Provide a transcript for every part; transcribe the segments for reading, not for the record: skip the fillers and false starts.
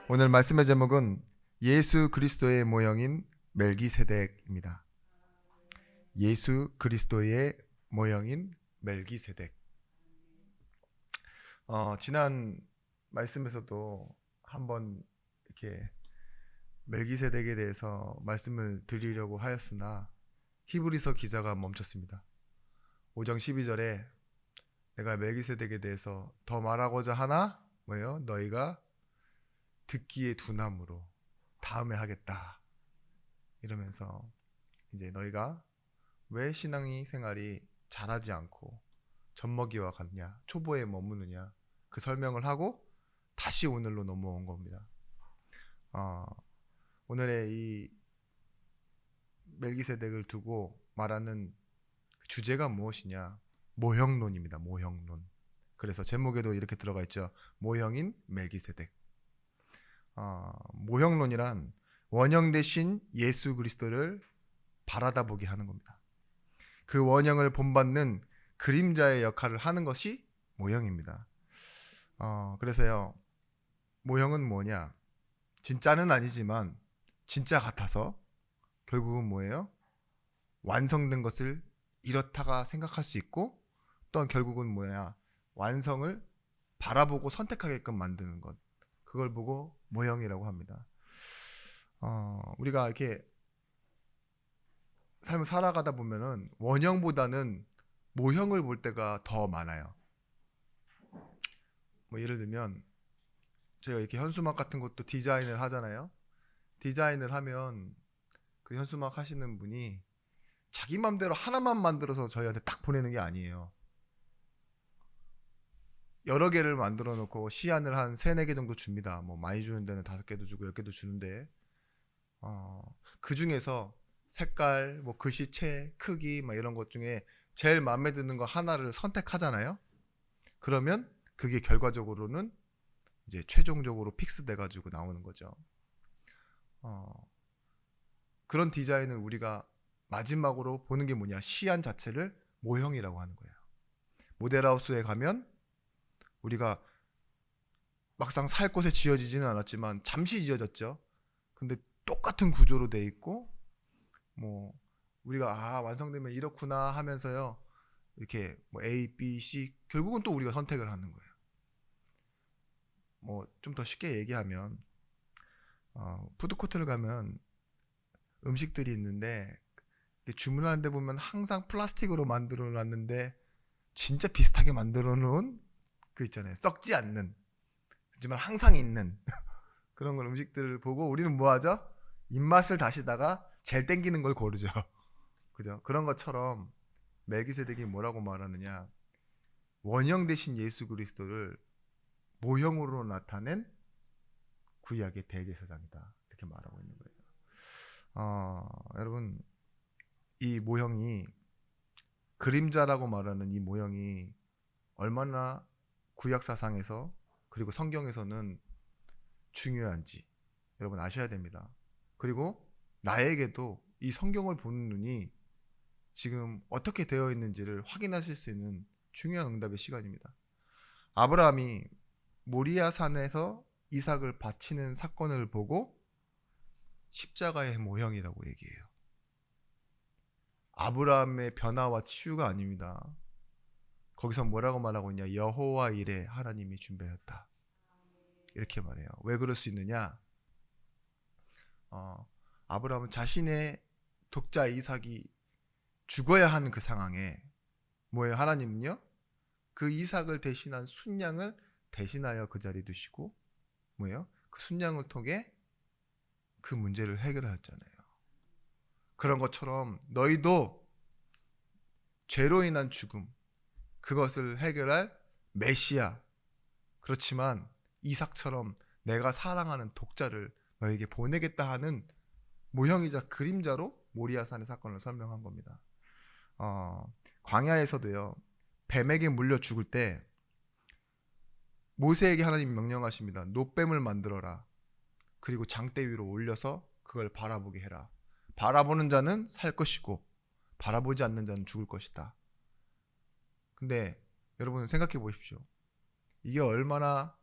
오늘 말씀의 제목은 예수 그리스도의 모형인 멜기세덱입니다. 예수 그리스도의 모형인 멜기세덱. 지난 말씀에서도 한번 이렇게 멜기세덱에 대해서 말씀을 드리려고 하였으나 히브리서 기자가 멈췄습니다. 5장 12절에 내가 멜기세덱에 대해서 더 말하고자 하나 뭐예요? 너희가 듣기에 둔함으로 다음에 하겠다 이러면서 이제 너희가 왜 신앙이 생활이 잘하지 않고 젖먹이와 같냐, 초보에 머무느냐 그 설명을 하고 다시 오늘로 넘어온 겁니다. 오늘의 이 멜기세덱을 두고 말하는 주제가 무엇이냐? 모형론입니다. 모형론. 그래서 제목에도 이렇게 들어가 있죠. 모형인 멜기세덱. 모형론이란 원형 대신 예수 그리스도를 바라다보게 하는 겁니다. 그 원형을 본받는 그림자의 역할을 하는 것이 모형입니다. 그래서요, 모형은 뭐냐? 진짜는 아니지만 진짜 같아서 결국은 뭐예요? 완성된 것을 이렇다가 생각할 수 있고, 또한 결국은 뭐야? 완성을 바라보고 선택하게끔 만드는 것. 그걸 보고 모형이라고 합니다. 우리가 이렇게 삶을 살아가다 보면은 원형보다는 모형을 볼 때가 더 많아요. 뭐 예를 들면 제가 이렇게 현수막 같은 것도 디자인을 하잖아요. 디자인을 하면 그 현수막 하시는 분이 자기 맘대로 하나만 만들어서 저희한테 딱 보내는 게 아니에요. 여러 개를 만들어 놓고 시안을 한 3-4개 정도 줍니다. 뭐 많이 주는 데는 5개도 주고 10개도 주는데 그 중에서 색깔, 뭐 글씨체, 크기 막 이런 것 중에 제일 마음에 드는 거 하나를 선택하잖아요. 그러면 그게 결과적으로는 이제 최종적으로 픽스돼 가지고 나오는 거죠. 그런 디자인을 우리가 마지막으로 보는 게 뭐냐? 시안 자체를 모형이라고 하는 거예요. 모델하우스에 가면 우리가 막상 살 곳에 지어지지는 않았지만 잠시 지어졌죠. 근데 똑같은 구조로 돼 있고 뭐 우리가 완성되면 이렇구나 하면서요. 이렇게 뭐 A, B, C 결국은 또 우리가 선택을 하는 거예요. 뭐 좀 더 쉽게 얘기하면 푸드코트를 가면 음식들이 있는데 주문하는 데 보면 항상 플라스틱으로 만들어 놨는데 진짜 비슷하게 만들어 놓은 그 있잖아요. 썩지 않는 하지만 항상 있는 그런 걸 음식들을 보고 우리는 뭐 하죠? 입맛을 다시다가 제일 땡기는 걸 고르죠. 그죠? 그런 것처럼 멜기세덱이 뭐라고 말하느냐? 원형 대신 예수 그리스도를 모형으로 나타낸 구약의 대제사장이다. 이렇게 말하고 있는 거예요. 여러분 이 모형이 그림자라고 말하는 이 모형이 얼마나 구약 사상에서 그리고 성경에서는 중요한지 여러분 아셔야 됩니다. 그리고 나에게도 이 성경을 보는 눈이 지금 어떻게 되어 있는지를 확인하실 수 있는 중요한 응답의 시간입니다. 아브라함이 모리아 산에서 이삭을 바치는 사건을 보고 십자가의 모형이라고 얘기해요. 아브라함의 변화와 치유가 아닙니다. 거기서 뭐라고 말하고 있냐? 여호와 이레 하나님이 준비하였다. 이렇게 말해요. 왜 그럴 수 있느냐? 아브라함은 자신의 독자 이삭이 죽어야 하는 그 상황에 뭐예요? 하나님은요? 그 이삭을 대신한 순양을 대신하여 그 자리에 두시고 뭐예요? 그 순양을 통해 그 문제를 해결하였잖아요. 그런 것처럼 너희도 죄로 인한 죽음 그것을 해결할 메시아 그렇지만 이삭처럼 내가 사랑하는 독자를 너에게 보내겠다 하는 모형이자 그림자로 모리아산의 사건을 설명한 겁니다. 광야에서도요 뱀에게 물려 죽을 때 모세에게 하나님이 명령하십니다. 놋뱀을 만들어라. 그리고 장대 위로 올려서 그걸 바라보게 해라. 바라보는 자는 살 것이고 바라보지 않는 자는 죽을 것이다. 근데 여러분 생각해 보십시오. 이게 얼마나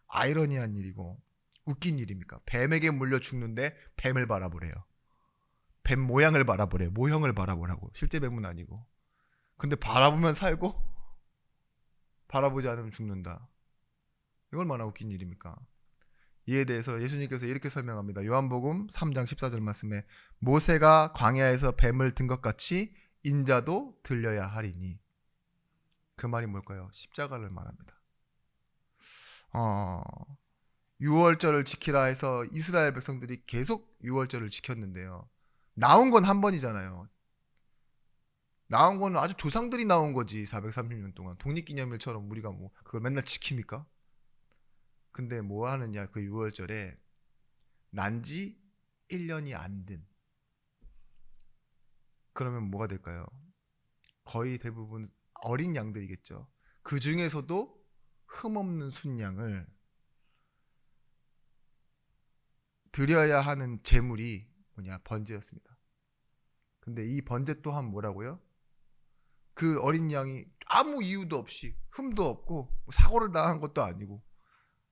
아이러니한 일이고 웃긴 일입니까? 뱀에게 물려 죽는데 뱀을 바라보래요. 뱀 모양을 바라보래. 모형을 바라보라고. 실제 뱀은 아니고. 근데 바라보면 살고 바라보지 않으면 죽는다. 이거 얼마나 웃긴 일입니까? 이에 대해서 예수님께서 이렇게 설명합니다. 요한복음 3장 14절 말씀에 모세가 광야에서 뱀을 든 것 같이 인자도 들려야 하리니. 그 말이 뭘까요? 십자가를 말합니다. 유월절을 지키라 해서 이스라엘 백성들이 계속 유월절을 지켰는데요. 나온 건 한 번이잖아요. 나온 건 아주 조상들이 나온 거지. 430년 동안 독립기념일처럼 우리가 뭐 그걸 맨날 지킵니까? 근데 뭐 하느냐, 그 6월절에 난지 1년이 안 된, 그러면 뭐가 될까요? 거의 대부분 어린 양들이겠죠. 그 중에서도 흠없는 순양을 드려야 하는 제물이 뭐냐, 번제였습니다. 근데 이 번제 또한 뭐라고요? 그 어린 양이 아무 이유도 없이, 흠도 없고 사고를 당한 것도 아니고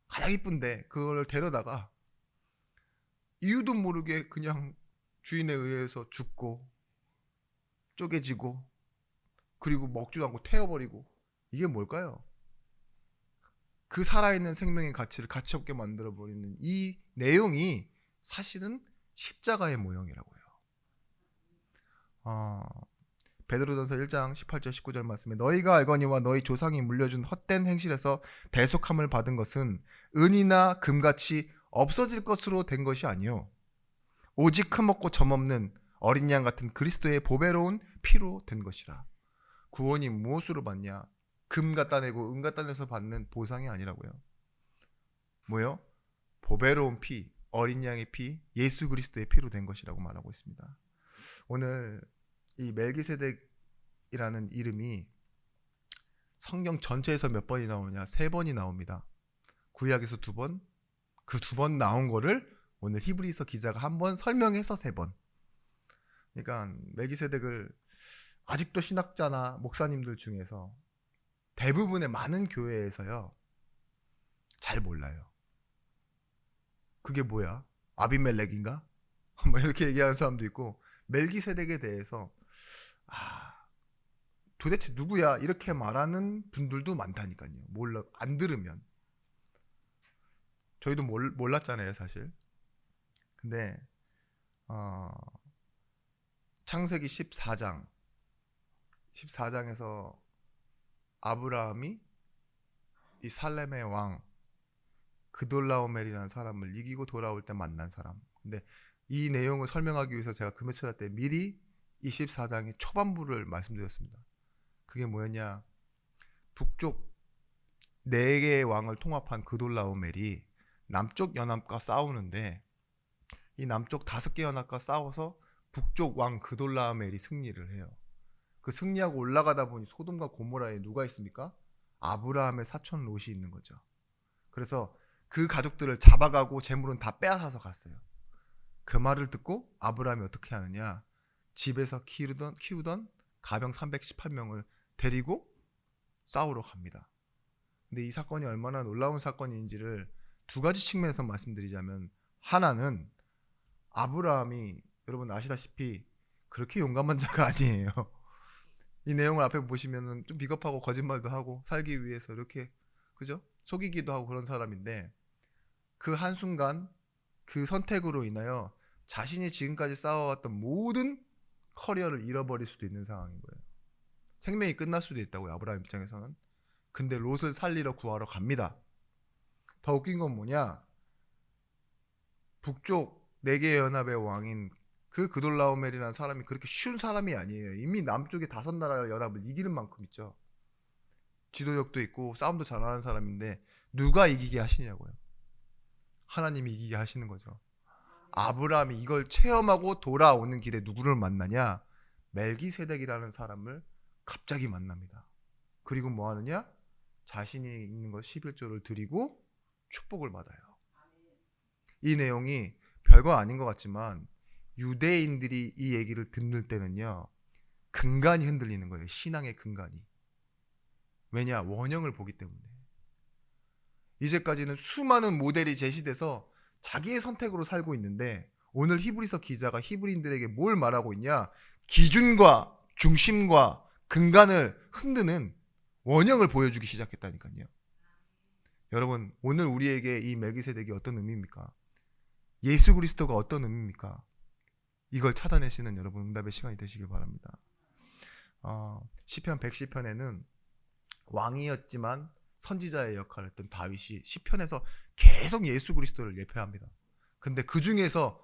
가장 이쁜데 그걸 데려다가 이유도 모르게 그냥 주인에 의해서 죽고 쪼개지고 그리고 먹지도 않고 태워버리고, 이게 뭘까요? 그 살아있는 생명의 가치를 가치없게 만들어버리는 이 내용이 사실은 십자가의 모형이라고요. 베드로전서 1장 18절 19절 말씀에 너희가 알거니와 너희 조상이 물려준 헛된 행실에서 대속함을 받은 것은 은이나 금같이 없어질 것으로 된 것이 아니요 오직 흠없고 점없는 어린 양 같은 그리스도의 보배로운 피로 된 것이라. 구원이 무엇으로 받냐? 금 갖다 내고 은 갖다 내서 받는 보상이 아니라고요. 뭐요? 보배로운 피, 어린 양의 피, 예수 그리스도의 피로 된 것이라고 말하고 있습니다. 오늘 이 멜기세덱이라는 이름이 성경 전체에서 몇 번이 나오냐? 3번이 나옵니다. 구약에서 2번, 그 2번 나온 거를 오늘 히브리서 기자가 한 번 설명해서 3번. 그러니까 멜기세덱을 아직도 신학자나 목사님들 중에서 대부분의 많은 교회에서요 잘 몰라요. 그게 뭐야? 아비멜렉인가? 뭐 이렇게 얘기하는 사람도 있고, 멜기세덱에 대해서 도대체 누구야? 이렇게 말하는 분들도 많다니까요. 몰라, 안 들으면. 저희도 몰랐잖아요, 사실. 근데 창세기 14장에서 아브라함이 이 살렘의 왕 그돌라오멜이라는 사람을 이기고 돌아올 때 만난 사람. 근데 이 내용을 설명하기 위해서 제가 금요철 때 미리 24장의 초반부를 말씀드렸습니다. 그게 뭐였냐? 북쪽 4개의 왕을 통합한 그돌라오멜이 남쪽 연합과 싸우는데 이 남쪽 5개 연합과 싸워서 북쪽 왕 그돌라오멜이 승리를 해요. 그 승리하고 올라가다 보니 소돔과 고모라에 누가 있습니까? 아브라함의 사촌 롯이 있는 거죠. 그래서 그 가족들을 잡아가고 재물은 다 빼앗아서 갔어요. 그 말을 듣고 아브라함이 어떻게 하느냐? 집에서 키우던 가병 318명을 데리고 싸우러 갑니다. 근데 이 사건이 얼마나 놀라운 사건인지를 2가지 측면에서 말씀드리자면, 하나는 아브라함이 여러분 아시다시피 그렇게 용감한 자가 아니에요. 이 내용을 앞에 보시면은 좀 비겁하고 거짓말도 하고 살기 위해서 이렇게, 그죠? 속이기도 하고 그런 사람인데, 그 한순간 그 선택으로 인하여 자신이 지금까지 쌓아왔던 모든 커리어를 잃어버릴 수도 있는 상황인 거예요. 생명이 끝날 수도 있다고요, 아브라함 입장에서는. 근데 롯을 살리러 구하러 갑니다. 더 웃긴 건 뭐냐? 북쪽 4개의 연합의 왕인 그 그돌라오멜이라는 사람이 그렇게 쉬운 사람이 아니에요. 이미 남쪽의 5나라 연합을 이기는 만큼 있죠. 지도력도 있고 싸움도 잘하는 사람인데 누가 이기게 하시냐고요. 하나님이 이기게 하시는 거죠. 아브라함이 이걸 체험하고 돌아오는 길에 누구를 만나냐? 멜기세덱이라는 사람을 갑자기 만납니다. 그리고 뭐 하느냐? 자신이 있는 것 11조를 드리고 축복을 받아요. 이 내용이 별거 아닌 것 같지만 유대인들이 이 얘기를 듣는 때는요 근간이 흔들리는 거예요. 신앙의 근간이. 왜냐? 원형을 보기 때문에. 이제까지는 수많은 모델이 제시돼서 자기의 선택으로 살고 있는데 오늘 히브리서 기자가 히브리인들에게 뭘 말하고 있냐? 기준과 중심과 근간을 흔드는 원형을 보여주기 시작했다니까요. 여러분, 오늘 우리에게 이 멜기세덱이 어떤 의미입니까? 예수 그리스도가 어떤 의미입니까? 이걸 찾아내시는 여러분 응답의 시간이 되시길 바랍니다. 시편 110편에는 왕이었지만 선지자의 역할을 했던 다윗이 시편에서 계속 예수 그리스도를 예표합니다. 근데 그 중에서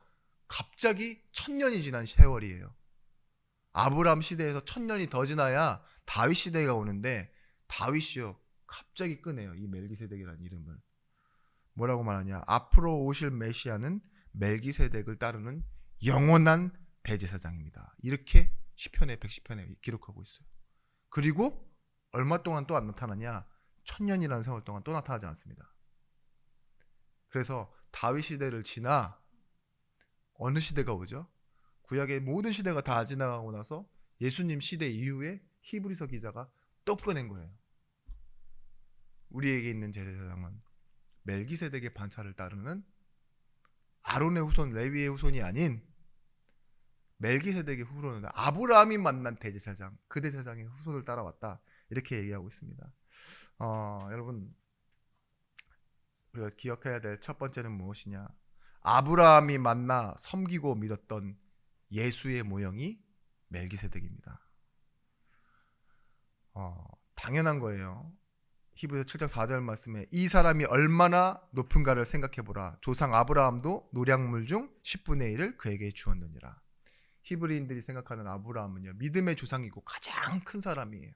갑자기 1000년이 지난 세월이에요. 아브라함 시대에서 1000년이 더 지나야 다윗 시대가 오는데 다윗이요 갑자기 끄네요. 이 멜기세덱이라는 이름을. 뭐라고 말하냐? 앞으로 오실 메시아는 멜기세덱을 따르는 영원한 대제사장입니다. 이렇게 시편의 110편에 기록하고 있어요. 그리고 얼마 동안 또 안 나타나냐? 1000년이라는 세월 동안 또 나타나지 않습니다. 그래서 다윗 시대를 지나 어느 시대가 오죠? 구약의 모든 시대가 다 지나가고 나서 예수님 시대 이후에 히브리서 기자가 또 꺼낸 거예요. 우리에게 있는 제사장은 멜기세덱의 반차를 따르는 아론의 후손 레위의 후손이 아닌 멜기세덱의 후손은 아브라함이 만난 대제사장, 그 대제사장의 후손을 따라왔다. 이렇게 얘기하고 있습니다. 여러분 우리가 기억해야 될 첫 번째는 무엇이냐? 아브라함이 만나 섬기고 믿었던 예수의 모형이 멜기세덱입니다. 당연한 거예요. 히브리서 7장 4절 말씀에 이 사람이 얼마나 높은가를 생각해보라. 조상 아브라함도 노량물 중 10분의 1을 그에게 주었느니라. 히브리인들이 생각하는 아브라함은요 믿음의 조상이고 가장 큰 사람이에요.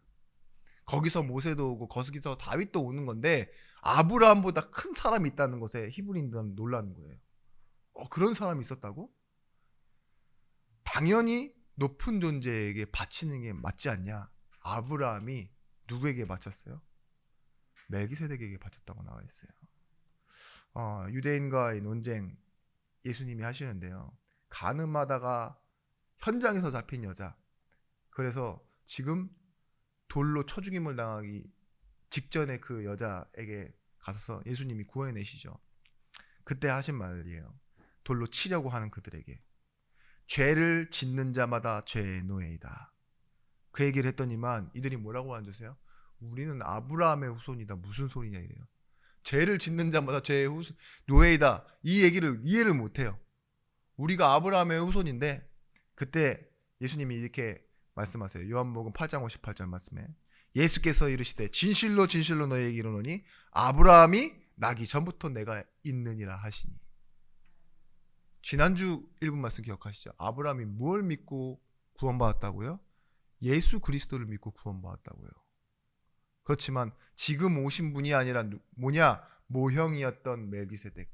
거기서 모세도 오고 거기서 다윗도 오는 건데 아브라함보다 큰 사람이 있다는 것에 히브리인들은 놀라는 거예요. 그런 사람이 있었다고? 당연히 높은 존재에게 바치는 게 맞지 않냐? 아브라함이 누구에게 바쳤어요? 멜기세덱에게 바쳤다고 나와 있어요. 유대인과의 논쟁 예수님이 하시는데요. 간음하다가 현장에서 잡힌 여자. 그래서 지금 돌로 쳐 죽임을 당하기 직전에 그 여자에게 가서 예수님이 구해내시죠. 그때 하신 말이에요. 돌로 치려고 하는 그들에게 죄를 짓는 자마다 죄의 노예이다. 그 얘기를 했더니만 이들이 뭐라고 하는 줄 아세요? 우리는 아브라함의 후손이다. 무슨 소리냐 이래요. 죄를 짓는 자마다 죄의 노예이다. 이 얘기를 이해를 못해요. 우리가 아브라함의 후손인데 그때 예수님이 이렇게 말씀하세요. 요한복음 8장 58절 말씀에 예수께서 이르시되 진실로 진실로 너희에게 이르노니 아브라함이 나기 전부터 내가 있느니라 하시니. 지난주 읽은 말씀 기억하시죠? 아브라함이 뭘 믿고 구원받았다고요? 예수 그리스도를 믿고 구원받았다고요. 그렇지만 지금 오신 분이 아니라 뭐냐? 모형이었던 멜기세덱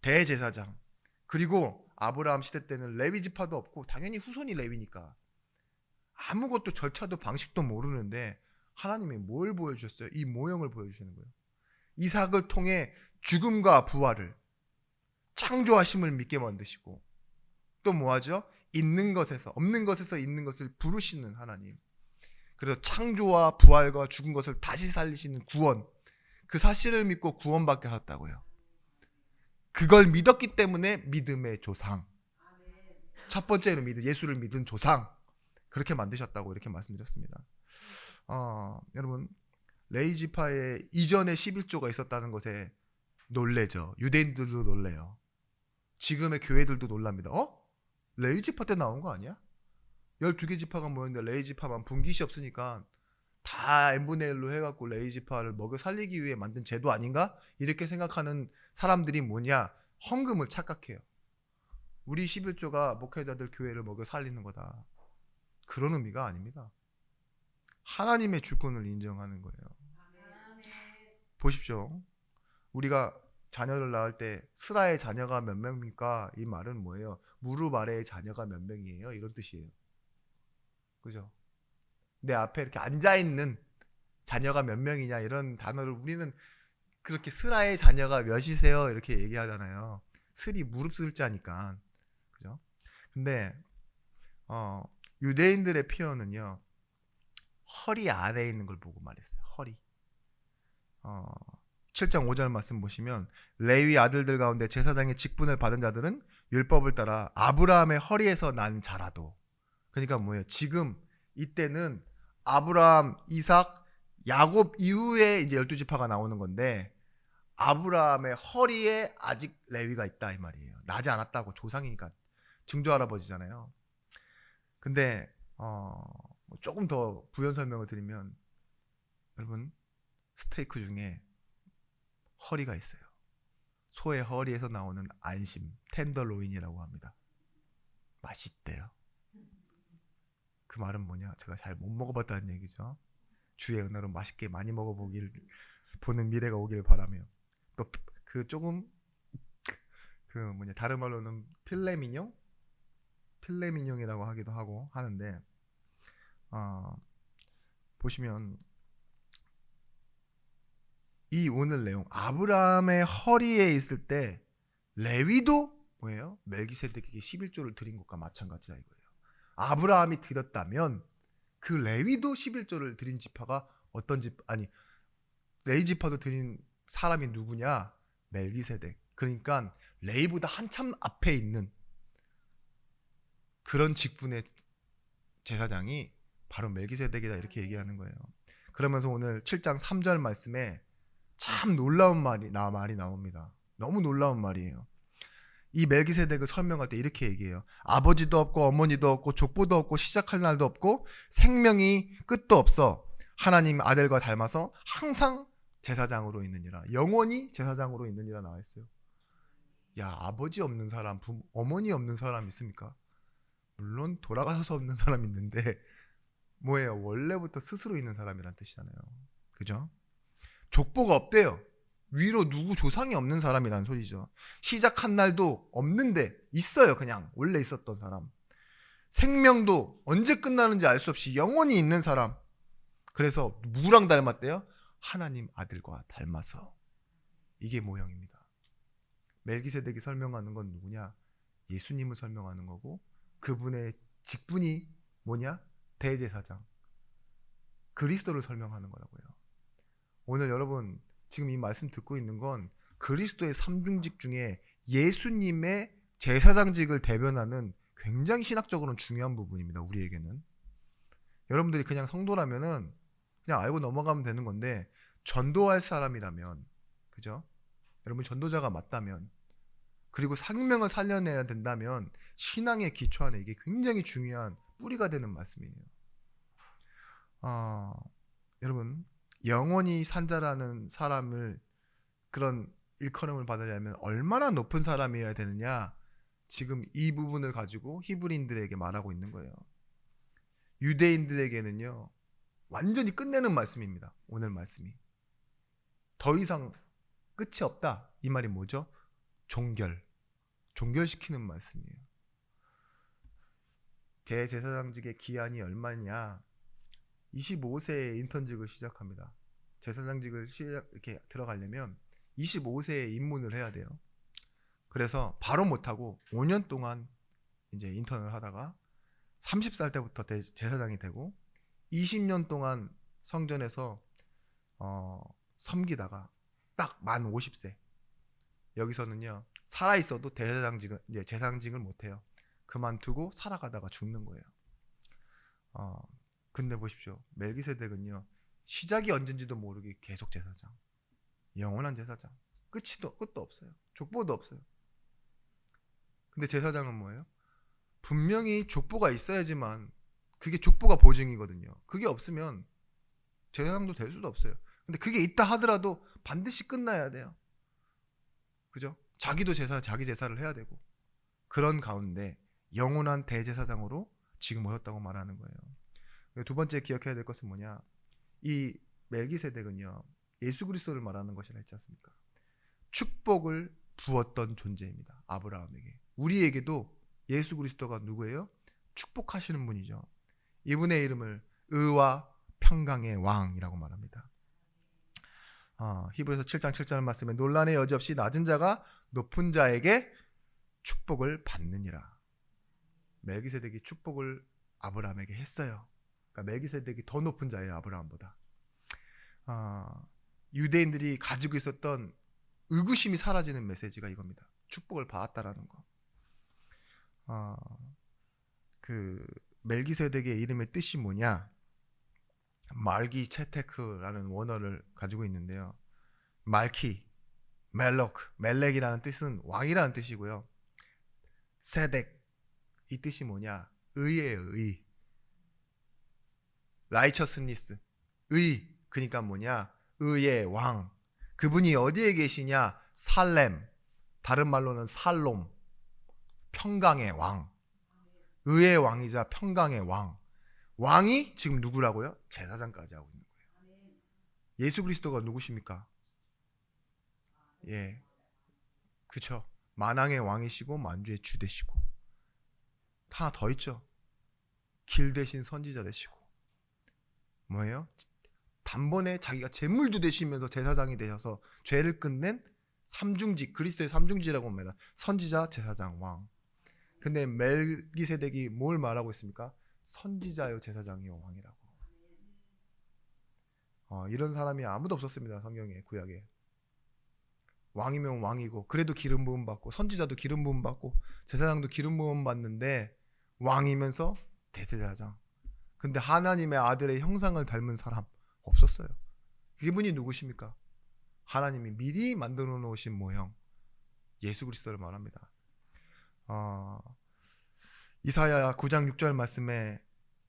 대제사장. 그리고 아브라함 시대 때는 레위 지파도 없고 당연히 후손이 레위니까 아무것도 절차도 방식도 모르는데 하나님이 뭘 보여주셨어요? 이 모형을 보여주시는 거예요. 이삭을 통해 죽음과 부활을 창조하심을 믿게 만드시고 또 뭐하죠? 있는 것에서 없는 것에서 있는 것을 부르시는 하나님. 그래서 창조와 부활과 죽은 것을 다시 살리시는 구원, 그 사실을 믿고 구원받게 하셨다고요. 그걸 믿었기 때문에 믿음의 조상, 첫 번째로 예수를 믿은 조상, 그렇게 만드셨다고 이렇게 말씀드렸습니다. 여러분 레위 지파에 이전에 11조가 있었다는 것에 놀래죠. 유대인들도 놀래요. 지금의 교회들도 놀랍니다. 레위 지파 때 나온 거 아니야? 12개 지파가 모였는데 레위 지파만 분깃이 없으니까 다 n분의 1로 해갖고 레위 지파를 먹여 살리기 위해 만든 제도 아닌가? 이렇게 생각하는 사람들이 뭐냐? 헌금을 착각해요. 우리 11조가 목회자들 교회를 먹여 살리는 거다. 그런 의미가 아닙니다. 하나님의 주권을 인정하는 거예요. 보십시오. 우리가 자녀를 낳을 때 스라의 자녀가 몇 명입니까? 이 말은 뭐예요? 무릎 아래의 자녀가 몇 명이에요? 이런 뜻이에요. 그죠? 내 앞에 이렇게 앉아있는 자녀가 몇 명이냐 이런 단어를 우리는 그렇게 스라의 자녀가 몇이세요? 이렇게 얘기하잖아요. 슬이 무릎 슬자니까. 그죠? 근데 유대인들의 표현은요. 허리 아래에 있는 걸 보고 말했어요. 허리. 7장 5절 말씀 보시면 레위 아들들 가운데 제사장의 직분을 받은 자들은 율법을 따라 아브라함의 허리에서 난 자라도. 그러니까 뭐예요? 지금 이때는 아브라함, 이삭, 야곱 이후에 이제 12지파가 나오는 건데 아브라함의 허리에 아직 레위가 있다 이 말이에요. 나지 않았다고. 조상이니까 증조 할아버지잖아요. 근데 조금 더 부연 설명을 드리면 여러분 스테이크 중에 허리가 있어요. 소의 허리에서 나오는 안심, 텐더로인이라고 합니다. 맛있대요. 그 말은 뭐냐? 제가 잘 못 먹어봤다는 얘기죠. 주의 은혜로 맛있게 많이 먹어보길 보는 미래가 오길 바라며. 또 그 조금 그 뭐냐 다른 말로는 필레미뇽이라고 하기도 하고 하는데 보시면 이 오늘 내용 아브라함의 허리에 있을 때 레위도 뭐예요? 멜기세덱에게 11조를 드린 것과 마찬가지다 이거예요. 아브라함이 드렸다면 그 레위도 11조를 드린 지파가 어떤 레위 지파도 드린 사람이 누구냐? 멜기세덱. 그러니까 레위보다 한참 앞에 있는 그런 직분의 제사장이 바로 멜기세덱이다 이렇게 얘기하는 거예요. 그러면서 오늘 7장 3절 말씀에 참 놀라운 말이 나옵니다. 너무 놀라운 말이에요. 이 멜기세덱을 설명할 때 이렇게 얘기해요. 아버지도 없고 어머니도 없고 족보도 없고 시작할 날도 없고 생명이 끝도 없어. 하나님 아들과 닮아서 항상 제사장으로 있느니라. 영원히 제사장으로 있느니라 나와 있어요. 야, 아버지 없는 사람, 어머니 없는 사람 있습니까? 물론 돌아가셔서 없는 사람 있는데 뭐예요? 원래부터 스스로 있는 사람이란 뜻이잖아요. 그죠? 족보가 없대요. 위로 누구 조상이 없는 사람이란 소리죠. 시작한 날도 없는데 있어요. 그냥 원래 있었던 사람. 생명도 언제 끝나는지 알 수 없이 영원히 있는 사람. 그래서 누구랑 닮았대요? 하나님 아들과 닮아서. 이게 모형입니다. 멜기세덱이 설명하는 건 누구냐? 예수님을 설명하는 거고 그분의 직분이 뭐냐? 대제사장. 그리스도를 설명하는 거라고요. 오늘 여러분 지금 이 말씀 듣고 있는 건 그리스도의 3등직 중에 예수님의 제사장직을 대변하는 굉장히 신학적으로는 중요한 부분입니다. 우리에게는. 여러분들이 그냥 성도라면은 그냥 알고 넘어가면 되는 건데 전도할 사람이라면 그죠? 여러분 전도자가 맞다면 그리고 생명을 살려내야 된다면 신앙의 기초 안에 이게 굉장히 중요한 뿌리가 되는 말씀이에요. 여러분 영원히 산자라는 사람을 그런 일컬음을 받으려면 얼마나 높은 사람이어야 되느냐? 지금 이 부분을 가지고 히브리인들에게 말하고 있는 거예요. 유대인들에게는요. 완전히 끝내는 말씀입니다. 오늘 말씀이. 더 이상 끝이 없다. 이 말이 뭐죠? 종결시키는 말씀이에요. 대제사장직의 기한이 얼마냐? 25세에 인턴직을 시작합니다. 제사장직을 이렇게 들어가려면 25세에 입문을 해야 돼요. 그래서 바로 못하고 5년 동안 이제 인턴을 하다가 30살 때부터 제사장이 되고 20년 동안 성전에서 섬기다가 딱 만 50세 여기서는요 살아 있어도 이제 제사장직을 못 해요. 그만두고 살아가다가 죽는 거예요. 근데 보십시오. 멜기세덱은요 시작이 언젠지도 모르게 계속 제사장, 영원한 제사장, 끝도 없어요. 족보도 없어요. 근데 제사장은 뭐예요? 분명히 족보가 있어야지만 그게 족보가 보증이거든요. 그게 없으면 제사장도 될 수도 없어요. 근데 그게 있다 하더라도 반드시 끝나야 돼요. 그죠? 자기 제사를 해야 되고 그런 가운데 영원한 대제사장으로 지금 오셨다고 말하는 거예요. 두 번째 기억해야 될 것은 뭐냐? 이 멜기세덱은요 예수 그리스도를 말하는 것이라 했지 않습니까? 축복을 부었던 존재입니다. 아브라함에게. 우리에게도 예수 그리스도가 누구예요? 축복하시는 분이죠. 이분의 이름을 의와 평강의 왕이라고 말합니다. 히브리서 7장 7절 말씀에 논란의 여지 없이 낮은 자가 높은 자에게 축복을 받느니라. 멜기세덱이 축복을 아브라함에게 했어요. 그러니까 멜기세덱이 더 높은 자예요. 아브라함보다. 유대인들이 가지고 있었던 의구심이 사라지는 메시지가 이겁니다. 축복을 받았다라는 거. 그 멜기세덱의 이름의 뜻이 뭐냐? 말기 체테크라는 원어를 가지고 있는데요. 말키, 멜렉이라는 뜻은 왕이라는 뜻이고요. 세덱, 이 뜻이 뭐냐? 의예요, 의. 라이처스니스, 의. 그러니까 뭐냐? 의의 왕. 그분이 어디에 계시냐? 살렘. 다른 말로는 살롬. 평강의 왕. 의의 왕이자 평강의 왕. 왕이 지금 누구라고요? 제사장까지 하고 있는 거예요. 예수 그리스도가 누구십니까? 예, 그쵸. 만왕의 왕이시고 만주의 주 되시고, 하나 더 있죠. 길 대신 선지자 되시고. 뭐예요? 단번에 자기가 제물도 되시면서 제사장이 되셔서 죄를 끝낸 삼중직, 그리스도의 삼중직이라고 합니다. 선지자, 제사장, 왕. 근데 멜기세덱이 뭘 말하고 있습니까? 선지자요, 제사장이요, 왕이라고. 이런 사람이 아무도 없었습니다. 성경에, 구약에. 왕이면 왕이고, 그래도 기름 부음 받고, 선지자도 기름 부음 받고, 제사장도 기름 부음 받는데 왕이면서 대제사장. 근데 하나님의 아들의 형상을 닮은 사람 없었어요. 그분이 누구십니까? 하나님이 미리 만들어 놓으신 모형, 예수 그리스도를 말합니다. 이사야 9장 6절 말씀에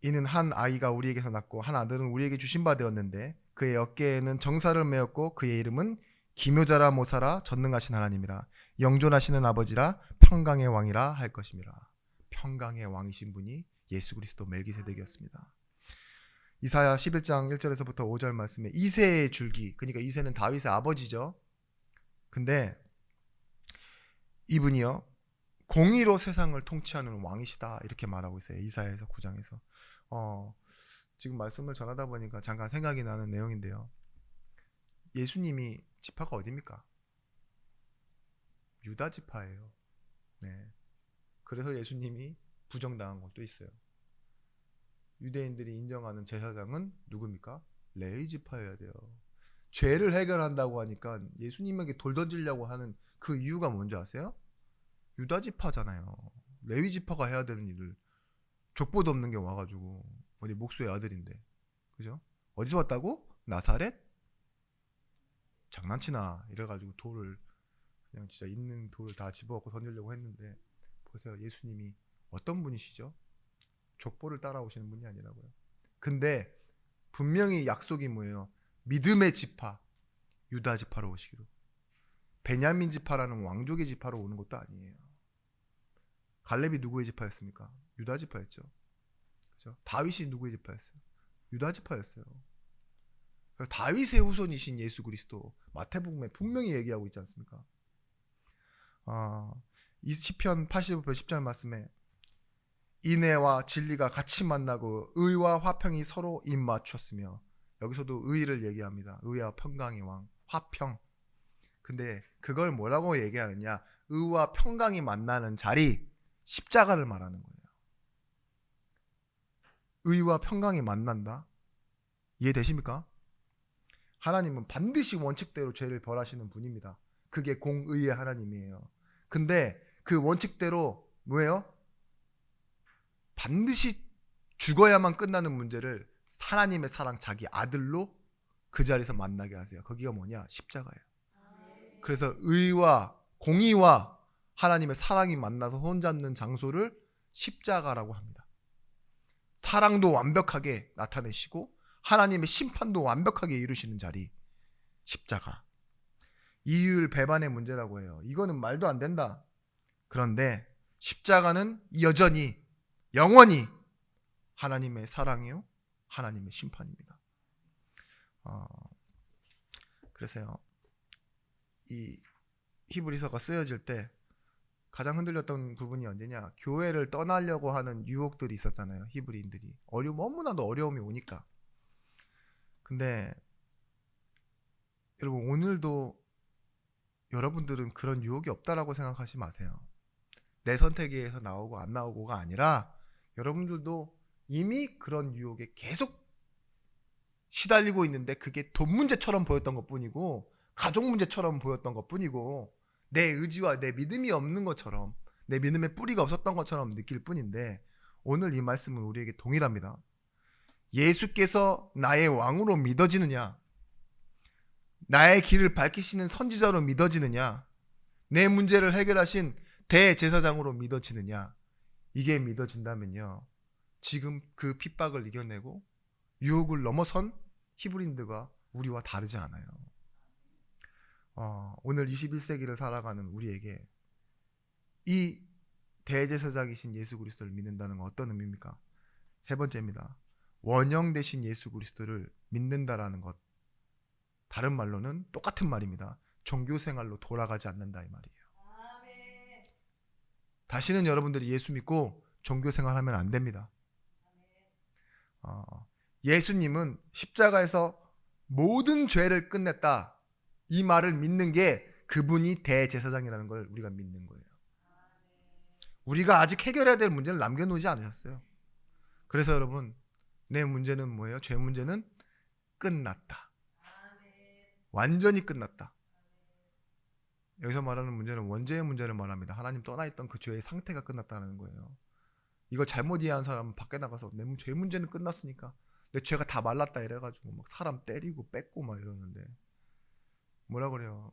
이는 한 아이가 우리에게서 낳고 한 아들은 우리에게 주신 바 되었는데 그의 어깨에는 정사를 메었고 그의 이름은 기묘자라 모사라 전능하신 하나님이라 영존하시는 아버지라 평강의 왕이라 할 것임이라. 평강의 왕이신 분이 예수 그리스도 멜기세덱이었습니다. 이사야 11장 1절에서부터 5절 말씀에 이새의 줄기, 그러니까 이새는 다윗의 아버지죠. 근데 이분이요 공의로 세상을 통치하는 왕이시다 이렇게 말하고 있어요. 이사야에서 9장에서. 지금 말씀을 전하다 보니까 잠깐 생각이 나는 내용인데요. 예수님이 지파가 어디입니까? 유다 지파예요. 네. 그래서 예수님이 부정당한 것도 있어요. 유대인들이 인정하는 제사장은 누굽니까? 레위 지파여야 돼요. 죄를 해결한다고 하니까 예수님에게 돌 던지려고 하는 그 이유가 뭔지 아세요? 유다 지파잖아요. 레위 지파가 해야 되는 일을 족보도 없는 게 와가지고 어디 목수의 아들인데, 그죠? 어디서 왔다고? 나사렛? 장난치나 이래가지고 돌을 그냥 진짜 있는 돌을 다 집어갖고 던지려고 했는데 보세요. 예수님이 어떤 분이시죠? 족보를 따라오시는 분이 아니라고요. 근데 분명히 약속이 뭐예요? 믿음의 지파, 유다 지파로 오시기로. 베냐민 지파라는 왕족의 지파로 오는 것도 아니에요. 갈렙이 누구의 지파였습니까? 유다 지파였죠. 그죠? 다윗이 누구의 지파였어요? 유다 지파였어요. 그래서 다윗의 후손이신 예수 그리스도 마태복음에 분명히 얘기하고 있지 않습니까? 이 시편 85편 10절 말씀에 인애와 진리가 같이 만나고 의와 화평이 서로 입맞췄으며, 여기서도 의를 얘기합니다. 의와 평강의 왕, 화평. 근데 그걸 뭐라고 얘기하느냐? 의와 평강이 만나는 자리, 십자가를 말하는 거예요. 의와 평강이 만난다? 이해되십니까? 하나님은 반드시 원칙대로 죄를 벌하시는 분입니다. 그게 공의의 하나님이에요. 근데 그 원칙대로 뭐예요? 반드시 죽어야만 끝나는 문제를 하나님의 사랑 자기 아들로 그 자리에서 만나게 하세요. 거기가 뭐냐? 십자가예요. 그래서 의와 공의와 하나님의 사랑이 만나서 손잡는 장소를 십자가라고 합니다. 사랑도 완벽하게 나타내시고 하나님의 심판도 완벽하게 이루시는 자리, 십자가. 이율 배반의 문제라고 해요. 이거는 말도 안 된다. 그런데 십자가는 여전히 영원히 하나님의 사랑이요, 하나님의 심판입니다. 그래서요, 이 히브리서가 쓰여질 때 가장 흔들렸던 부분이 언제냐? 교회를 떠나려고 하는 유혹들이 있었잖아요. 히브리인들이 너무나도 어려움이 오니까. 근데 여러분, 오늘도 여러분들은 그런 유혹이 없다라고 생각하지 마세요. 내 선택에 의해서 나오고 안 나오고가 아니라 여러분들도 이미 그런 유혹에 계속 시달리고 있는데 그게 돈 문제처럼 보였던 것뿐이고 가족 문제처럼 보였던 것뿐이고 내 의지와 내 믿음이 없는 것처럼 내 믿음의 뿌리가 없었던 것처럼 느낄 뿐인데 오늘 이 말씀은 우리에게 동일합니다. 예수께서 나의 왕으로 믿어지느냐, 나의 길을 밝히시는 선지자로 믿어지느냐, 내 문제를 해결하신 대제사장으로 믿어지느냐, 이게 믿어진다면요 지금 그 핍박을 이겨내고 유혹을 넘어선 히브리인들과 우리와 다르지 않아요. 오늘 21세기를 살아가는 우리에게 이 대제사장이신 예수 그리스도를 믿는다는 건 어떤 의미입니까? 세 번째입니다. 원형 되신 예수 그리스도를 믿는다라는 것, 다른 말로는 똑같은 말입니다. 종교 생활로 돌아가지 않는다 이 말이에요. 다시는 여러분들이 예수 믿고 종교 생활하면 안 됩니다. 예수님은 십자가에서 모든 죄를 끝냈다 이 말을 믿는 게 그분이 대제사장이라는 걸 우리가 믿는 거예요. 우리가 아직 해결해야 될 문제를 남겨놓지 않으셨어요. 그래서 여러분 내 문제는 뭐예요? 죄 문제는 끝났다. 완전히 끝났다. 여기서 말하는 문제는 원죄의 문제를 말합니다. 하나님 떠나있던 그 죄의 상태가 끝났다는 거예요. 이걸 잘못 이해한 사람은 밖에 나가서 내 죄 문제는 끝났으니까 내 죄가 다 말랐다 이래가지고 막 사람 때리고 뺏고 막 이러는데 뭐라 그래요?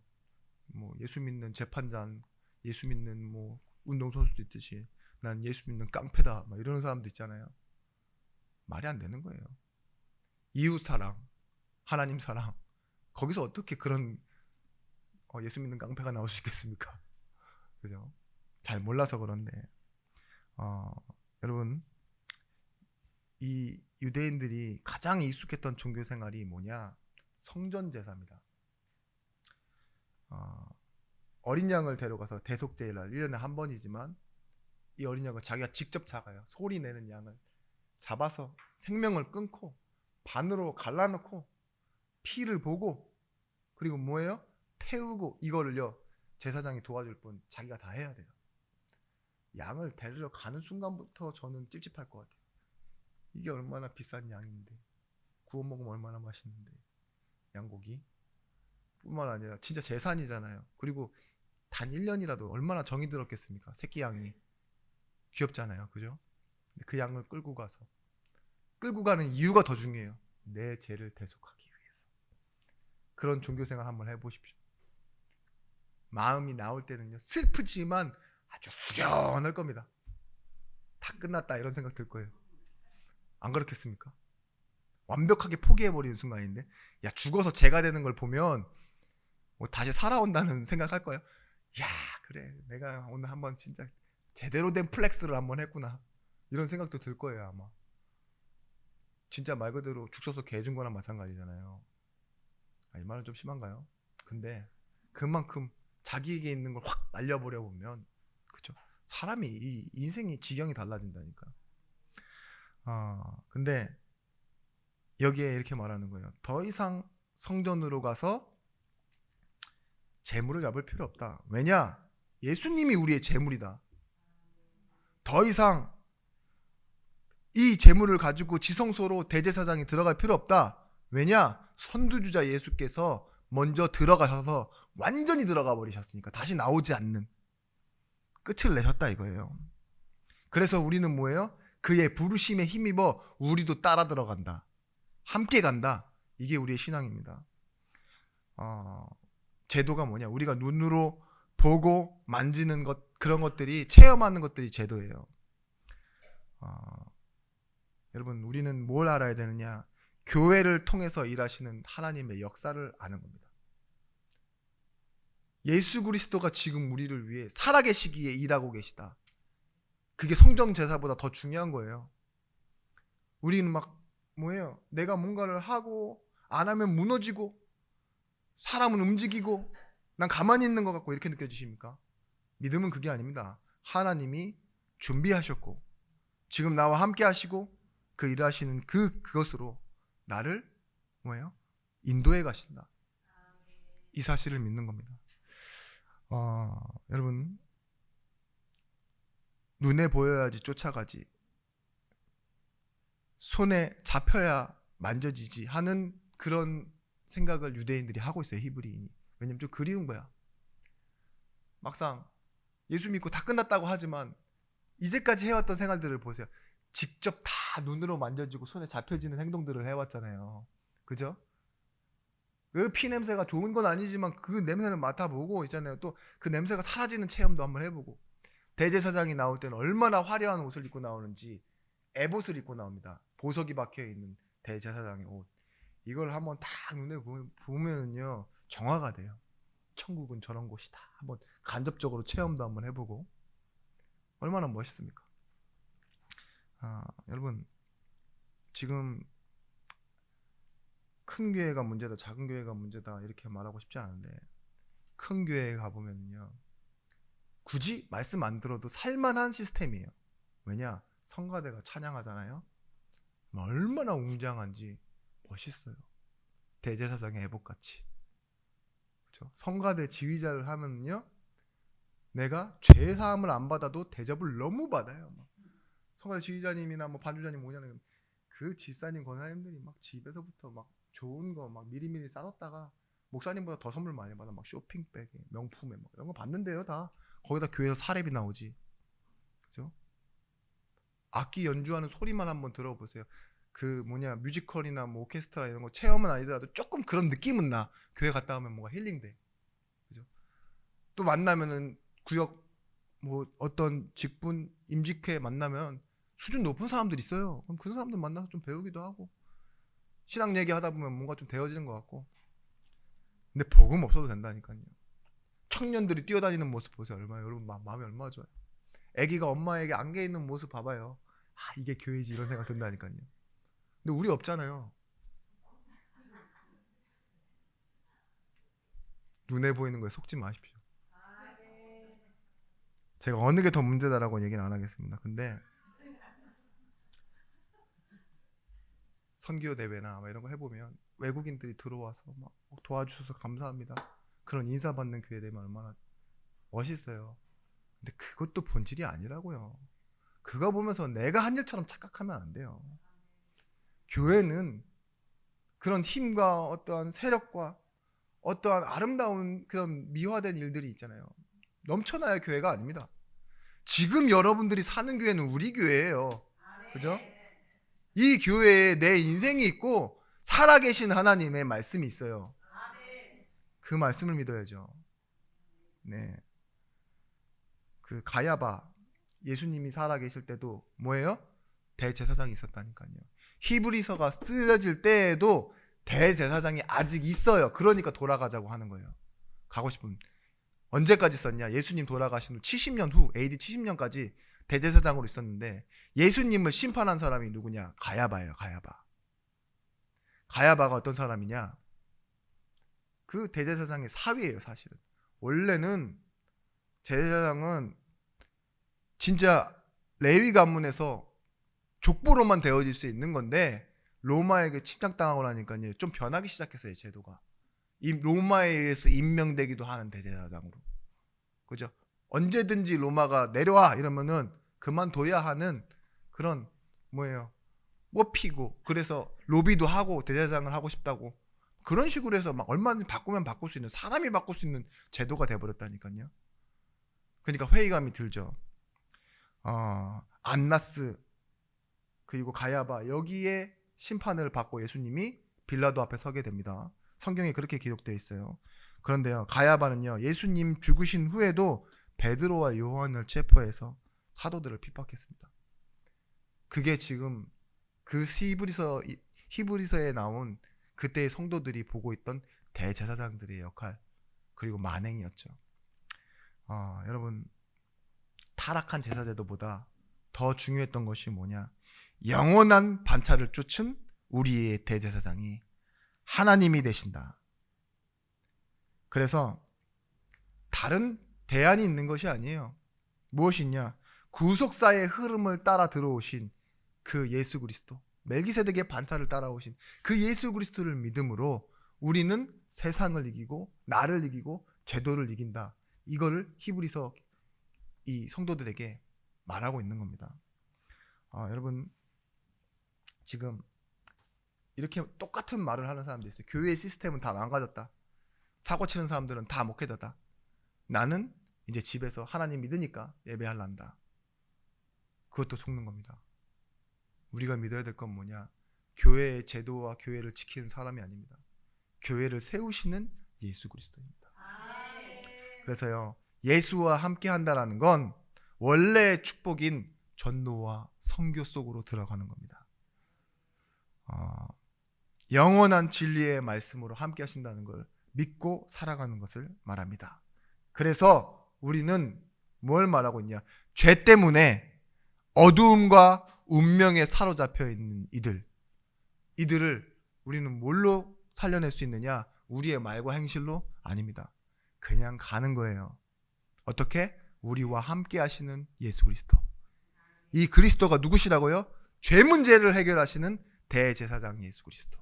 뭐 예수 믿는 재판장, 예수 믿는 뭐 운동선수도 있듯이 난 예수 믿는 깡패다 막 이러는 사람도 있잖아요. 말이 안 되는 거예요. 이웃 사랑, 하나님 사랑, 거기서 어떻게 그런 예수 믿는 깡패가 나올 수 있겠습니까? 그죠? 잘 몰라서 그런데 여러분 이 유대인들이 가장 익숙했던 종교 생활이 뭐냐? 성전 제사입니다. 어린 양을 데려가서 대속제일 날 1년에 한 번이지만 이 어린 양을 자기가 직접 잡아요. 소리 내는 양을 잡아서 생명을 끊고 반으로 갈라놓고 피를 보고 그리고 뭐예요? 태우고 이거를요 제사장이 도와줄 뿐 자기가 다 해야 돼요. 양을 데리러 가는 순간부터 저는 찝찝할 것 같아요. 이게 얼마나 비싼 양인데 구워 먹으면 얼마나 맛있는데 양고기 뿐만 아니라 진짜 재산이잖아요. 그리고 단 1년이라도 얼마나 정이 들었겠습니까? 새끼 양이 귀엽잖아요. 그죠? 그 양을 끌고 가는 이유가 더 중요해요. 내 죄를 대속하기 위해서. 그런 종교생활 한번 해보십시오. 마음이 나올 때는요 슬프지만 아주 후련할 겁니다. 다 끝났다 이런 생각 들 거예요. 안 그렇겠습니까? 완벽하게 포기해버리는 순간인데 야 죽어서 죄가 되는 걸 보면 뭐 다시 살아온다는 생각할 거예요. 야 그래 내가 오늘 한번 진짜 제대로 된 플렉스를 한번 했구나 이런 생각도 들 거예요. 아마 진짜 말 그대로 죽 서서 개 준 거랑 마찬가지잖아요. 이 말은 좀 심한가요? 근데 그만큼 자기에게 있는 걸 확 날려버려 보면 그쵸? 사람이 이 인생이 지경이 달라진다니까. 근데 여기에 이렇게 말하는 거예요. 더 이상 성전으로 가서 재물을 잡을 필요 없다. 왜냐? 예수님이 우리의 재물이다. 더 이상 이 재물을 가지고 지성소로 대제사장이 들어갈 필요 없다. 왜냐? 선두주자 예수께서 먼저 들어가셔서 완전히 들어가 버리셨으니까 다시 나오지 않는 끝을 내셨다 이거예요. 그래서 우리는 뭐예요? 그의 부르심에 힘입어 우리도 따라 들어간다. 함께 간다. 이게 우리의 신앙입니다. 제도가 뭐냐? 우리가 눈으로 보고 만지는 것 그런 것들이 체험하는 것들이 제도예요. 여러분 우리는 뭘 알아야 되느냐? 교회를 통해서 일하시는 하나님의 역사를 아는 겁니다. 예수 그리스도가 지금 우리를 위해 살아계시기에 일하고 계시다. 그게 성전 제사보다 더 중요한 거예요. 우리는 막 뭐예요? 내가 뭔가를 하고 안 하면 무너지고 사람은 움직이고 난 가만히 있는 것 같고 이렇게 느껴지십니까? 믿음은 그게 아닙니다. 하나님이 준비하셨고 지금 나와 함께 하시고 그 일하시는 그것으로 나를 뭐예요? 인도해 가신다. 이 사실을 믿는 겁니다. 여러분 눈에 보여야지 쫓아가지 손에 잡혀야 만져지지 하는 그런 생각을 유대인들이 하고 있어요. 히브리인이. 왜냐면 좀 그리운 거야. 막상 예수 믿고 다 끝났다고 하지만 이제까지 해왔던 생활들을 보세요. 직접 다 눈으로 만져지고 손에 잡혀지는 행동들을 해왔잖아요. 그죠? 그 피 냄새가 좋은 건 아니지만 그 냄새를 맡아보고 있잖아요. 또 그 냄새가 사라지는 체험도 한번 해보고, 대제사장이 나올 때는 얼마나 화려한 옷을 입고 나오는지 에봇을 입고 나옵니다. 보석이 박혀 있는 대제사장의 옷. 이걸 한번 딱 눈에 보면은요 정화가 돼요. 천국은 저런 곳이다. 한번 간접적으로 체험도 한번 해보고 얼마나 멋있습니까? 여러분, 지금 큰 교회가 문제다, 작은 교회가 문제다 이렇게 말하고 싶지 않은데, 큰 교회에 가보면요 굳이 말씀 안 들어도 살만한 시스템이에요. 왜냐? 성가대가 찬양하잖아요. 얼마나 웅장한지 멋있어요. 대제사장의 애복같이. 그렇죠? 성가대 지휘자를 하면요 내가 죄 사함을 안 받아도 대접을 너무 받아요. 성가대 지휘자님이나 뭐 반주자님 뭐냐면 그 집사님 권사님들이 막 집에서부터 막 좋은 거 막 미리미리 싸뒀다가 목사님보다 더 선물 많이 받아. 막 쇼핑백에 명품에 막 이런 거 받는데요. 다 거기다 교회에서 사례비 나오지. 그죠? 악기 연주하는 소리만 한번 들어보세요. 그 뭐냐 뮤지컬이나 뭐 오케스트라 이런 거 체험은 아니더라도 조금 그런 느낌은 나. 교회 갔다 오면 뭔가 힐링돼. 그죠? 또 만나면은 구역 뭐 어떤 직분 임직회 만나면 수준 높은 사람들 있어요. 그럼 그 사람들 만나서 좀 배우기도 하고 신앙 얘기하다 보면 뭔가 좀 되어지는 것 같고. 근데 복음 없어도 된다니까요. 청년들이 뛰어다니는 모습 보세요. 얼마나 여러분 마음이 얼마나 좋아요. 아기가 엄마에게 안겨 있는 모습 봐봐요. 이게 교회지 이런 생각 든다니까요. 근데 우리 없잖아요. 눈에 보이는 거에 속지 마십시오. 제가 어느 게 더 문제다라고 얘기는 안 하겠습니다. 근데 선교 대회나 이런 거 해보면 외국인들이 들어와서 막 도와주셔서 감사합니다. 그런 인사받는 교회 되면 얼마나 멋있어요. 근데 그것도 본질이 아니라고요. 그거 보면서 내가 한 일처럼 착각하면 안 돼요. 교회는 그런 힘과 어떠한 세력과 어떠한 아름다운 그런 미화된 일들이 있잖아요. 넘쳐나야 교회가 아닙니다. 지금 여러분들이 사는 교회는 우리 교회예요. 그죠? 이 교회에 내 인생이 있고 살아계신 하나님의 말씀이 있어요. 그 말씀을 믿어야죠. 네. 그 가야바 예수님이 살아계실 때도 뭐예요? 대제사장이 있었다니까요. 히브리서가 쓰여질 때에도 대제사장이 아직 있어요. 그러니까 돌아가자고 하는 거예요. 가고 싶은. 언제까지 썼냐? 예수님 돌아가신 후 70년 후 AD 70년까지 대제사장으로 있었는데 예수님을 심판한 사람이 누구냐? 가야바예요. 가야바. 가야바가 어떤 사람이냐? 그 대제사장의 사위예요. 사실은. 원래는 제사장은 진짜 레위 가문에서 족보로만 되어질 수 있는 건데 로마에게 침략당하고 나니까요 좀 변하기 시작했어요. 제도가. 이 로마에 의해서 임명되기도 하는 대제사장으로. 그죠? 언제든지 로마가 내려와 이러면은 그만둬야 하는 그런 뭐예요? 뽑히고 그래서 로비도 하고 대제사장을 하고 싶다고 그런 식으로 해서 막 얼마든지 바꾸면 바꿀 수 있는 사람이 바꿀 수 있는 제도가 돼버렸다니까요. 그러니까 회의감이 들죠. 안나스 그리고 가야바 여기에 심판을 받고 예수님이 빌라도 앞에 서게 됩니다. 성경에 그렇게 기록되어 있어요. 그런데요 가야바는요 예수님 죽으신 후에도 베드로와 요한을 체포해서 사도들을 핍박했습니다. 그게 지금 그 히브리서에 나온 그때의 성도들이 보고 있던 대제사장들의 역할 그리고 만행이었죠. 여러분 타락한 제사제도보다 더 중요했던 것이 뭐냐? 영원한 반차를 쫓은 우리의 대제사장이 하나님이 되신다. 그래서 다른 대안이 있는 것이 아니에요. 무엇이 있냐? 구속사의 흐름을 따라 들어오신 그 예수 그리스도, 멜기세덱의 반차를 따라오신 그 예수 그리스도를 믿음으로 우리는 세상을 이기고 나를 이기고 제도를 이긴다. 이거를 히브리서 이 성도들에게 말하고 있는 겁니다. 여러분 지금 이렇게 똑같은 말을 하는 사람도 있어요. 교회의 시스템은 다 망가졌다. 사고 치는 사람들은 다 목회자다. 나는 이제 집에서 하나님 믿으니까 예배할란다. 그것도 속는 겁니다. 우리가 믿어야 될 건 뭐냐? 교회의 제도와 교회를 지키는 사람이 아닙니다. 교회를 세우시는 예수 그리스도입니다. 그래서요, 예수와 함께 한다라는 건 원래 축복인 전도와 선교 속으로 들어가는 겁니다. 영원한 진리의 말씀으로 함께 하신다는 걸 믿고 살아가는 것을 말합니다. 그래서 우리는 뭘 말하고 있냐? 죄 때문에 어두움과 운명에 사로잡혀 있는 이들을 우리는 뭘로 살려낼 수 있느냐? 우리의 말과 행실로? 아닙니다. 그냥 가는 거예요. 어떻게? 우리와 함께 하시는 예수 그리스도. 이 그리스도가 누구시라고요? 죄 문제를 해결하시는 대제사장 예수 그리스도.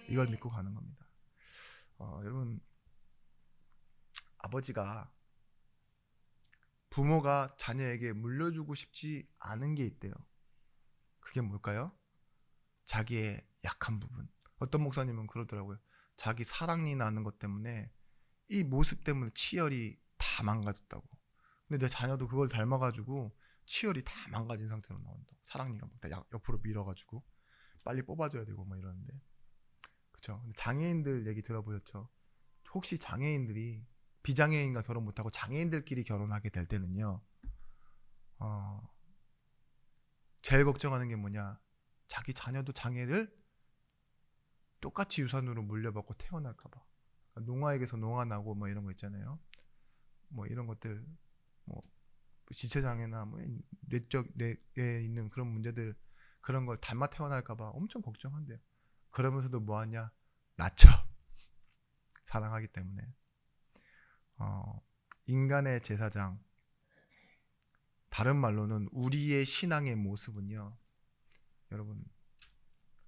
이걸 믿고 가는 겁니다. 여러분, 아버지가 부모가 자녀에게 물려주고 싶지 않은 게 있대요. 그게 뭘까요? 자기의 약한 부분. 어떤 목사님은 그러더라고요. 자기 사랑이 나는 것 때문에 이 모습 때문에 치열이 다 망가졌다고. 근데 내 자녀도 그걸 닮아가지고 치열이 다 망가진 상태로 나온다고. 사랑니가 막 옆으로 밀어가지고 빨리 뽑아줘야 되고 뭐 이러는데. 그쵸? 근데 장애인들 얘기 들어보셨죠? 혹시 장애인들이 비장애인과 결혼 못하고 장애인들끼리 결혼하게 될 때는요, 제일 걱정하는 게 뭐냐? 자기 자녀도 장애를 똑같이 유산으로 물려받고 태어날까봐. 농아에게서 농아 나고 뭐 이런 거 있잖아요. 뭐 이런 것들, 뭐 지체장애나 뭐 뇌에 있는 그런 문제들, 그런 걸 닮아 태어날까봐 엄청 걱정한대요. 그러면서도 뭐하냐? 낮춰. 사랑하기 때문에. 인간의 제사장, 다른 말로는 우리의 신앙의 모습은요, 여러분,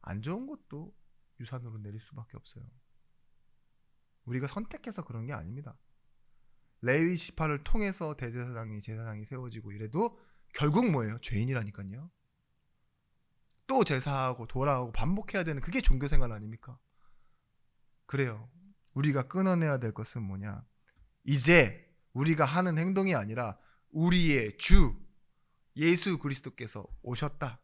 안 좋은 것도 유산으로 내릴 수밖에 없어요. 우리가 선택해서 그런 게 아닙니다. 레위 지파를 통해서 제사장이 세워지고 이래도 결국 뭐예요? 죄인이라니까요. 또 제사하고 돌아오고 반복해야 되는, 그게 종교생활 아닙니까? 그래요. 우리가 끊어내야 될 것은 뭐냐? 이제 우리가 하는 행동이 아니라 우리의 주 예수 그리스도께서 오셨다.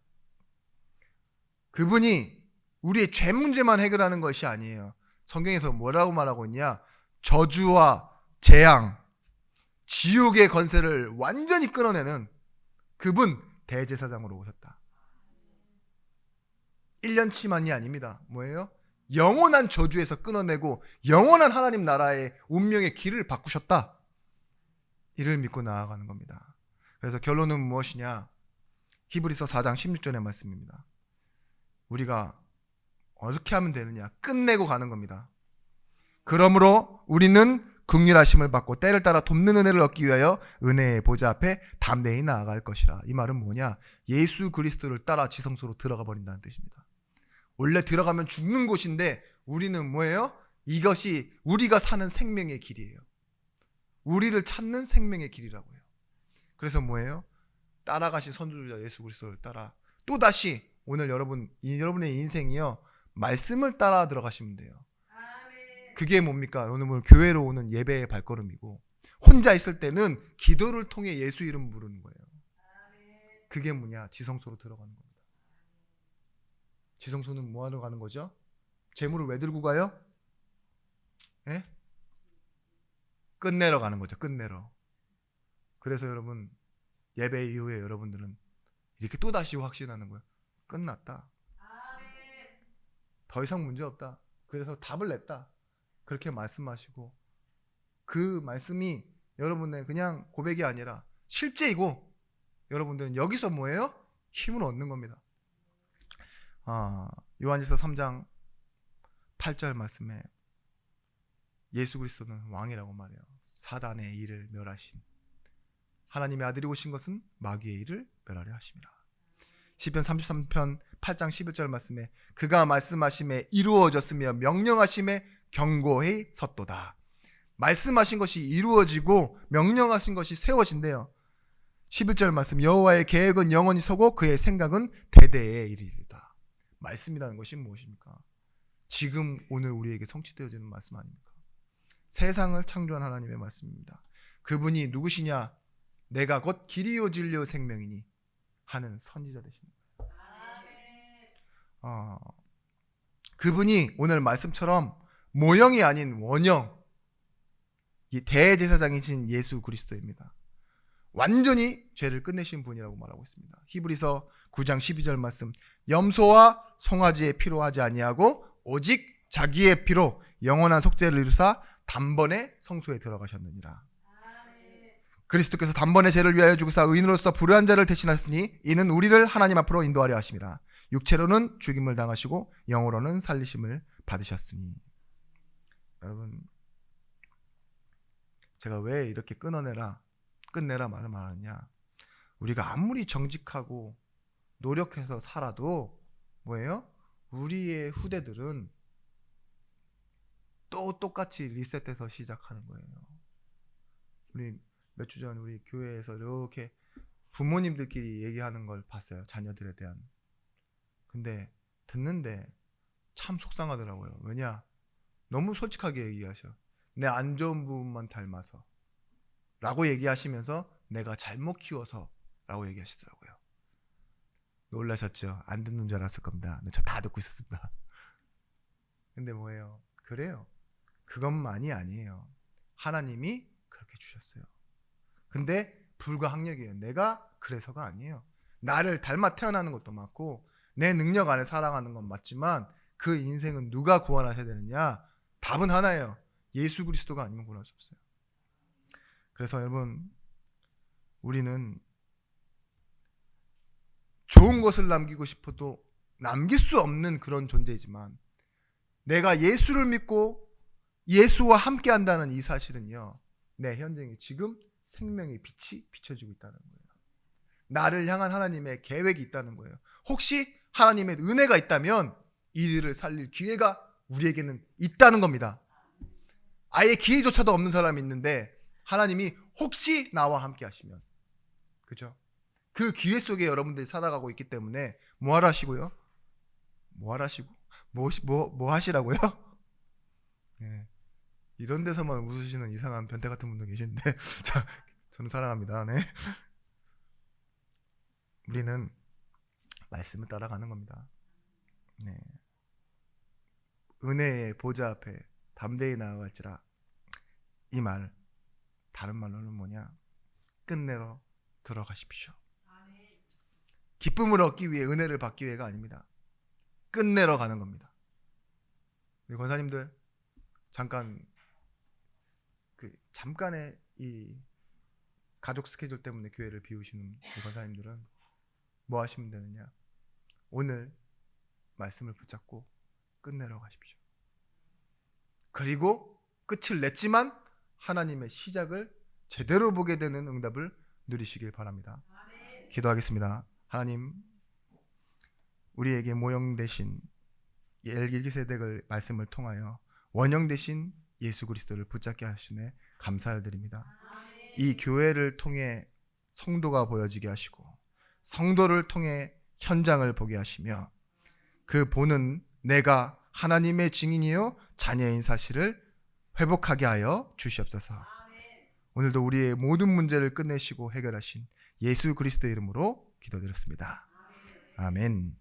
그분이 우리의 죄 문제만 해결하는 것이 아니에요. 성경에서 뭐라고 말하고 있냐? 저주와 재앙, 지옥의 권세를 완전히 끊어내는 그분 대제사장으로 오셨다. 1년치만이 아닙니다. 뭐예요? 영원한 저주에서 끊어내고 영원한 하나님 나라의 운명의 길을 바꾸셨다. 이를 믿고 나아가는 겁니다. 그래서 결론은 무엇이냐? 히브리서 4장 16절의 말씀입니다. 우리가 어떻게 하면 되느냐? 끝내고 가는 겁니다. 그러므로 우리는 긍휼하심을 받고 때를 따라 돕는 은혜를 얻기 위하여 은혜의 보좌 앞에 담대히 나아갈 것이라. 이 말은 뭐냐? 예수 그리스도를 따라 지성소로 들어가 버린다는 뜻입니다. 원래 들어가면 죽는 곳인데 우리는 뭐예요? 이것이 우리가 사는 생명의 길이에요. 우리를 찾는 생명의 길이라고요. 그래서 뭐예요? 따라가신 선두주자 예수 그리스도를 따라 또다시 오늘 여러분의 인생이요, 말씀을 따라 들어가시면 돼요. 그게 뭡니까? 오늘 교회로 오는 예배의 발걸음이고, 혼자 있을 때는 기도를 통해 예수 이름 부르는 거예요. 그게 뭐냐? 지성소로 들어가는 겁니다. 지성소는 뭐 하러 가는 거죠? 재물을 왜 들고 가요? 예? 끝내러 가는 거죠. 끝내러. 그래서 여러분, 예배 이후에 여러분들은 이렇게 또다시 확신하는 거예요. 끝났다. 더 이상 문제 없다. 그래서 답을 냈다. 그렇게 말씀하시고, 그 말씀이 여러분의 그냥 고백이 아니라 실제이고, 여러분들은 여기서 뭐예요? 힘을 얻는 겁니다. 요한일서 3장 8절 말씀에 예수 그리스도는 왕이라고 말해요. 사단의 일을 멸하신, 하나님의 아들이 오신 것은 마귀의 일을 멸하려 하심이라. 시편 33편 8장 11절 말씀에 그가 말씀하심에 이루어졌으며 명령하심에 경고히 섰도다. 말씀하신 것이 이루어지고 명령하신 것이 세워진대요. 11절 말씀, 여호와의 계획은 영원히 서고 그의 생각은 대대에 이르리다. 말씀이라는 것이 무엇입니까? 지금 오늘 우리에게 성취되어지는 말씀 아닙니까? 세상을 창조한 하나님의 말씀입니다. 그분이 누구시냐? 내가 곧 길이요 진리요 생명이니 하는 선지자 되신 거예요. 그분이 오늘 말씀처럼 모형이 아닌 원형, 이 대제사장이신 예수 그리스도입니다. 완전히 죄를 끝내신 분이라고 말하고 있습니다. 히브리서 9장 12절 말씀, 염소와 송아지의 피로 하지 아니하고 오직 자기의 피로 영원한 속죄를 이루사 단번에 성소에 들어가셨느니라. 그리스도께서 단번에 죄를 위하여 죽으사 의인으로서 불의한 자를 대신하셨으니 이는 우리를 하나님 앞으로 인도하려 하심이라. 육체로는 죽임을 당하시고 영으로는 살리심을 받으셨으니. 여러분, 제가 왜 이렇게 끝내라 말을 말하느냐? 우리가 아무리 정직하고 노력해서 살아도 뭐예요? 우리의 후대들은 또 똑같이 리셋해서 시작하는 거예요. 우리 몇 주 전 우리 교회에서 이렇게 부모님들끼리 얘기하는 걸 봤어요. 자녀들에 대한. 근데 듣는데 참 속상하더라고요. 왜냐? 너무 솔직하게 얘기하셔. 내 안 좋은 부분만 닮아서 라고 얘기하시면서 내가 잘못 키워서 라고 얘기하시더라고요. 놀라셨죠? 안 듣는 줄 알았을 겁니다. 근데 저 다 듣고 있었습니다. 근데 뭐예요? 그래요. 그것만이 아니에요. 하나님이 그렇게 주셨어요. 근데 불가항력이에요. 내가 그래서가 아니에요. 나를 닮아 태어나는 것도 맞고 내 능력 안에 살아가는 건 맞지만 그 인생은 누가 구원하셔야 되느냐? 답은 하나예요. 예수 그리스도가 아니면 구원할 수 없어요. 그래서 여러분, 우리는 좋은 것을 남기고 싶어도 남길 수 없는 그런 존재이지만 내가 예수를 믿고 예수와 함께 한다는 이 사실은요, 내 현장에 지금 생명의 빛이 비춰지고 있다는 거예요. 나를 향한 하나님의 계획이 있다는 거예요. 혹시 하나님의 은혜가 있다면 이들을 살릴 기회가 우리에게는 있다는 겁니다. 아예 기회조차도 없는 사람이 있는데 하나님이 혹시 나와 함께 하시면, 그죠? 그 기회 속에 여러분들이 살아가고 있기 때문에 뭐 하라시고요? 뭐 하라시고? 뭐 하시라고요? 네. 이런 데서만 웃으시는 이상한 변태 같은 분도 계시는데 자, 저는 사랑합니다. 네. 우리는 말씀을 따라가는 겁니다. 네. 은혜의 보좌 앞에 담대히 나아갈지라. 이 말, 다른 말로는 뭐냐? 끝내러 들어가십시오. 기쁨을 얻기 위해, 은혜를 받기 위해가 아닙니다. 끝내러 가는 겁니다. 우리 권사님들 잠깐의 이 가족 스케줄 때문에 교회를 비우시는 우리 권사님들은 뭐 하시면 되느냐? 오늘 말씀을 붙잡고 끝내러 가십시오. 그리고 끝을 냈지만 하나님의 시작을 제대로 보게 되는 응답을 누리시길 바랍니다. 기도하겠습니다. 하나님, 우리에게 모형 대신 엘기세덱의 말씀을 통하여 원형 대신 예수 그리스도를 붙잡게 하시네 감사드립니다. 이 교회를 통해 성도가 보여지게 하시고 성도를 통해 현장을 보게 하시며 그 보는 내가 하나님의 증인이요 자녀인 사실을 회복하게 하여 주시옵소서. 오늘도 우리의 모든 문제를 끝내시고 해결하신 예수 그리스도의 이름으로 기도드렸습니다. 아멘.